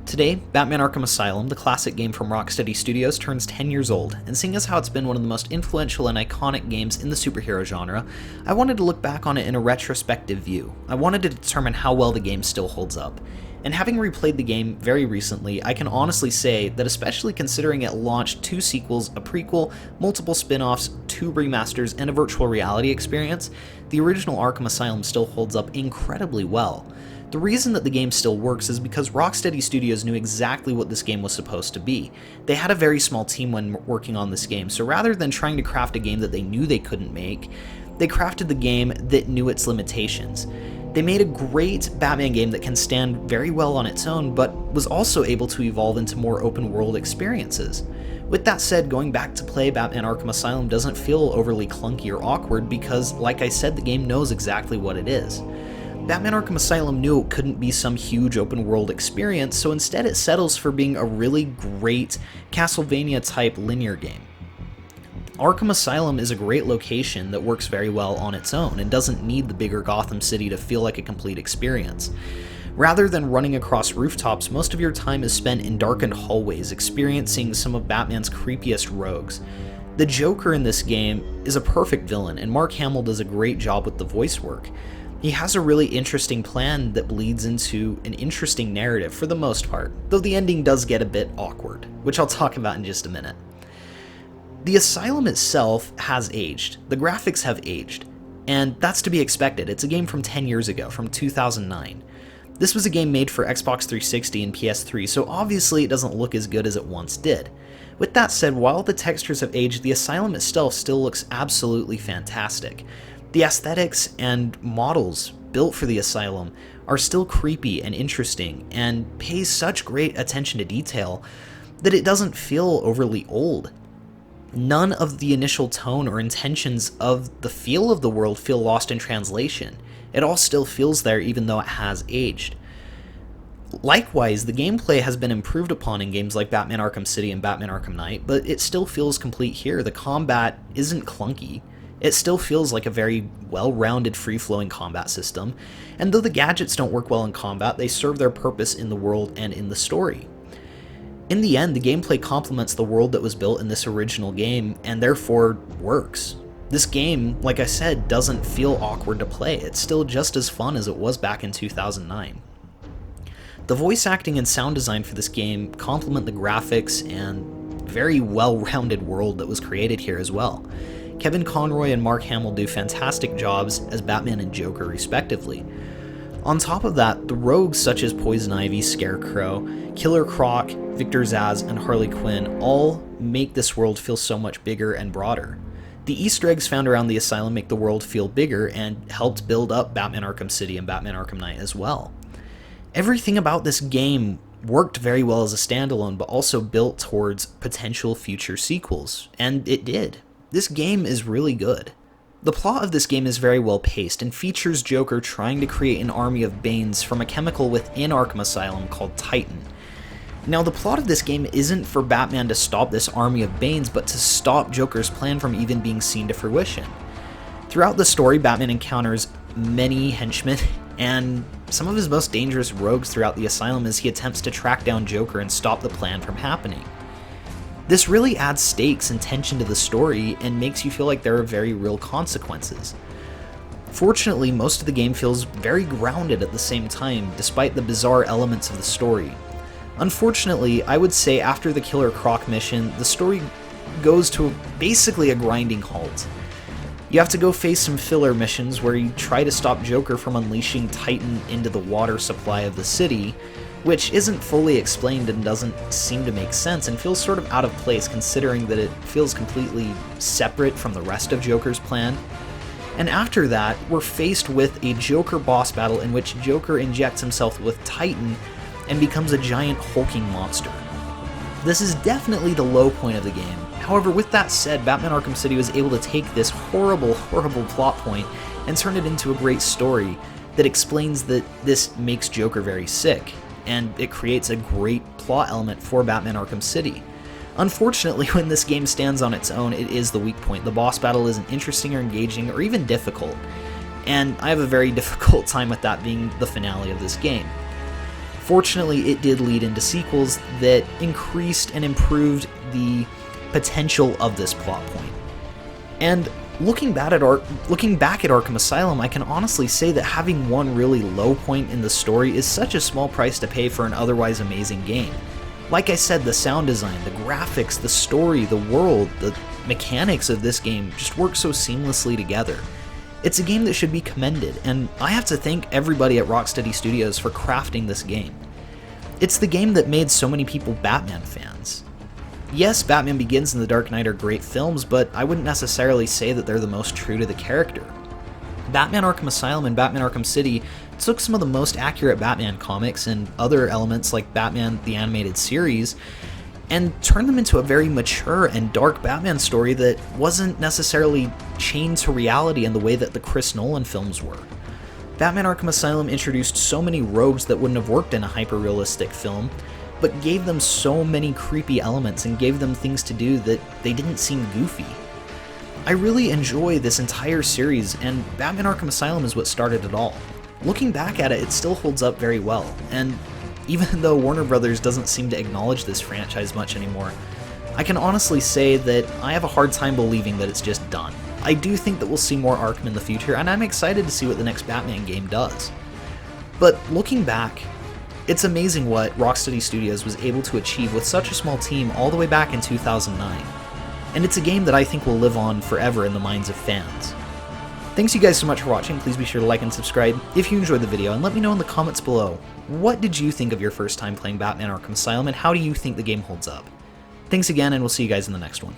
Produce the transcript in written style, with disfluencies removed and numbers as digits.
Today, Batman Arkham Asylum, the classic game from Rocksteady Studios, turns 10 years old, and seeing as how it's been one of the most influential and iconic games in the superhero genre, I wanted to look back on it in a retrospective view. I wanted to determine how well the game still holds up. And having replayed the game very recently, I can honestly say that especially considering it launched 2 sequels, a prequel, multiple spin-offs, 2 remasters, and a virtual reality experience, the original Arkham Asylum still holds up incredibly well. The reason that the game still works is because Rocksteady Studios knew exactly what this game was supposed to be. They had a very small team when working on this game, so rather than trying to craft a game that they knew they couldn't make, they crafted the game that knew its limitations. They made a great Batman game that can stand very well on its own, but was also able to evolve into more open world experiences. With that said, going back to play Batman Arkham Asylum doesn't feel overly clunky or awkward because, like I said, the game knows exactly what it is. Batman Arkham Asylum knew it couldn't be some huge open world experience, so instead it settles for being a really great Castlevania-type linear game. Arkham Asylum is a great location that works very well on its own and doesn't need the bigger Gotham City to feel like a complete experience. Rather than running across rooftops, most of your time is spent in darkened hallways experiencing some of Batman's creepiest rogues. The Joker in this game is a perfect villain, and Mark Hamill does a great job with the voice work. He has a really interesting plan that bleeds into an interesting narrative for the most part, though the ending does get a bit awkward, which I'll talk about in just a minute. The Asylum itself has aged. The graphics have aged, and that's to be expected. It's a game from 10 years ago, from 2009. This was a game made for Xbox 360 and PS3, so obviously it doesn't look as good as it once did. With that said, while the textures have aged, the Asylum itself still looks absolutely fantastic. The aesthetics and models built for the Asylum are still creepy and interesting and pay such great attention to detail that it doesn't feel overly old. None of the initial tone or intentions of the feel of the world feel lost in translation. It all still feels there even though it has aged. Likewise, the gameplay has been improved upon in games like Batman Arkham City and Batman Arkham Knight, but it still feels complete here. The combat isn't clunky. It still feels like a very well-rounded, free-flowing combat system, and though the gadgets don't work well in combat, they serve their purpose in the world and in the story. In the end, the gameplay complements the world that was built in this original game, and therefore works. This game, like I said, doesn't feel awkward to play. It's still just as fun as it was back in 2009. The voice acting and sound design for this game complement the graphics and very well-rounded world that was created here as well. Kevin Conroy and Mark Hamill do fantastic jobs as Batman and Joker respectively. On top of that, the rogues such as Poison Ivy, Scarecrow, Killer Croc, Victor Zsasz, and Harley Quinn all make this world feel so much bigger and broader. The Easter eggs found around the Asylum make the world feel bigger and helped build up Batman Arkham City and Batman Arkham Knight as well. Everything about this game worked very well as a standalone, but also built towards potential future sequels, and it did. This game is really good. The plot of this game is very well paced and features Joker trying to create an army of Banes from a chemical within Arkham Asylum called Titan. Now, the plot of this game isn't for Batman to stop this army of Banes, but to stop Joker's plan from even being seen to fruition. Throughout the story, Batman encounters many henchmen and some of his most dangerous rogues throughout the Asylum as he attempts to track down Joker and stop the plan from happening. This really adds stakes and tension to the story and makes you feel like there are very real consequences. Fortunately, most of the game feels very grounded at the same time, despite the bizarre elements of the story. Unfortunately, I would say after the Killer Croc mission, the story goes to basically a grinding halt. You have to go face some filler missions where you try to stop Joker from unleashing Titan into the water supply of the city, which isn't fully explained and doesn't seem to make sense and feels sort of out of place considering that it feels completely separate from the rest of Joker's plan. And after that, we're faced with a Joker boss battle in which Joker injects himself with Titan and becomes a giant hulking monster. This is definitely the low point of the game. However, with that said, Batman Arkham City was able to take this horrible plot point and turn it into a great story that explains that this makes Joker very sick, and it creates a great plot element for Batman Arkham City. Unfortunately, when this game stands on its own, it is the weak point. The boss battle isn't interesting or engaging or even difficult, and I have a very difficult time with that being the finale of this game. Fortunately, it did lead into sequels that increased and improved the potential of this plot point. And looking back at Arkham Asylum, I can honestly say that having one really low point in the story is such a small price to pay for an otherwise amazing game. Like I said, the sound design, the graphics, the story, the world, the mechanics of this game just work so seamlessly together. It's a game that should be commended, and I have to thank everybody at Rocksteady Studios for crafting this game. It's the game that made so many people Batman fans. Yes, Batman Begins and The Dark Knight are great films, but I wouldn't necessarily say that they're the most true to the character. Batman Arkham Asylum and Batman Arkham City took some of the most accurate Batman comics and other elements like Batman the Animated Series and turned them into a very mature and dark Batman story that wasn't necessarily chained to reality in the way that the Chris Nolan films were. Batman Arkham Asylum introduced so many rogues that wouldn't have worked in a hyper-realistic film, but gave them so many creepy elements and gave them things to do that they didn't seem goofy. I really enjoy this entire series, and Batman Arkham Asylum is what started it all. Looking back at it, it still holds up very well, and even though Warner Brothers doesn't seem to acknowledge this franchise much anymore, I can honestly say that I have a hard time believing that it's just done. I do think that we'll see more Arkham in the future, and I'm excited to see what the next Batman game does. But looking back, it's amazing what Rocksteady Studios was able to achieve with such a small team all the way back in 2009. And it's a game that I think will live on forever in the minds of fans. Thanks you guys so much for watching. Please be sure to like and subscribe if you enjoyed the video, and let me know in the comments below, what did you think of your first time playing Batman Arkham Asylum, and how do you think the game holds up? Thanks again, and we'll see you guys in the next one.